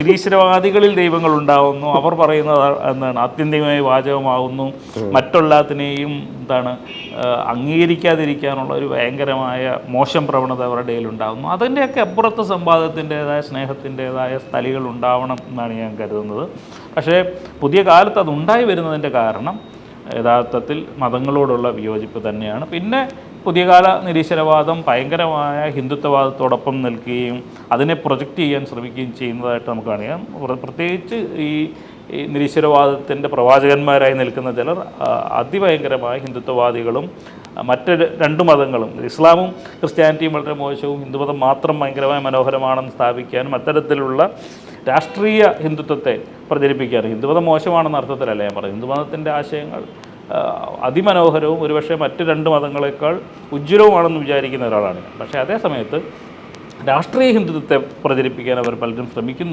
നിരീശ്വരവാദികളിൽ ദൈവങ്ങൾ ഉണ്ടാവുന്നു, അവർ പറയുന്നത് എന്താണ് ആത്യന്തികമായി വാചകമാകുന്നു, മറ്റെല്ലാത്തിനെയും എന്താണ് അംഗീകരിക്കാതിരിക്കാനുള്ള ഒരു ഭയങ്കരമായ മോശം പ്രവണത അവരുടെ ഇടയിലുണ്ടാകുന്നു. അതിൻ്റെയൊക്കെ അപ്പുറത്ത് സംവാദത്തിൻ്റേതായ സ്നേഹത്തിൻ്റേതായ സ്ഥലികൾ ഉണ്ടാവണം എന്നാണ് ഞാൻ കരുതുന്നത്. പക്ഷേ പുതിയ കാലത്ത് അതുണ്ടായി വരുന്നതിൻ്റെ കാരണം യഥാർത്ഥത്തിൽ മതങ്ങളോടുള്ള വിയോജിപ്പ് തന്നെയാണ്. പിന്നെ പുതിയകാല നിരീശ്വരവാദം ഭയങ്കരമായ ഹിന്ദുത്വവാദത്തോടൊപ്പം നിൽക്കുകയും അതിനെ പ്രൊജക്റ്റ് ചെയ്യാൻ ശ്രമിക്കുകയും ചെയ്യുന്നതായിട്ട് നമുക്ക് അറിയാം. പ്രത്യേകിച്ച് ഈ നിരീശ്വരവാദത്തിൻ്റെ പ്രവാചകന്മാരായി നിൽക്കുന്ന ചിലർ അതിഭയങ്കരമായ ഹിന്ദുത്വവാദികളും മറ്റ് രണ്ട് മതങ്ങളും, ഇസ്ലാമും ക്രിസ്ത്യാനിറ്റിയും വളരെ മോശവും ഹിന്ദുമതം മാത്രം ഭയങ്കരമായ മനോഹരമാണെന്ന് സ്ഥാപിക്കാനും അത്തരത്തിലുള്ള രാഷ്ട്രീയ ഹിന്ദുത്വത്തെ പ്രചരിപ്പിക്കാനും, ഹിന്ദുമതം മോശമാണെന്ന അർത്ഥത്തിലല്ല ഞാൻ പറയുന്നത്, ഹിന്ദുമതത്തിൻ്റെ ആശയങ്ങൾ അതിമനോഹരവും ഒരുപക്ഷെ മറ്റ് രണ്ട് മതങ്ങളെക്കാൾ ഉജ്ജ്വലവുമാണെന്ന് വിചാരിക്കുന്ന ഒരാളാണ് ഞാൻ. പക്ഷേ അതേ സമയത്ത് രാഷ്ട്രീയ ഹിന്ദുത്വത്തെ പ്രചരിപ്പിക്കാൻ അവർ പലരും ശ്രമിക്കുന്നു.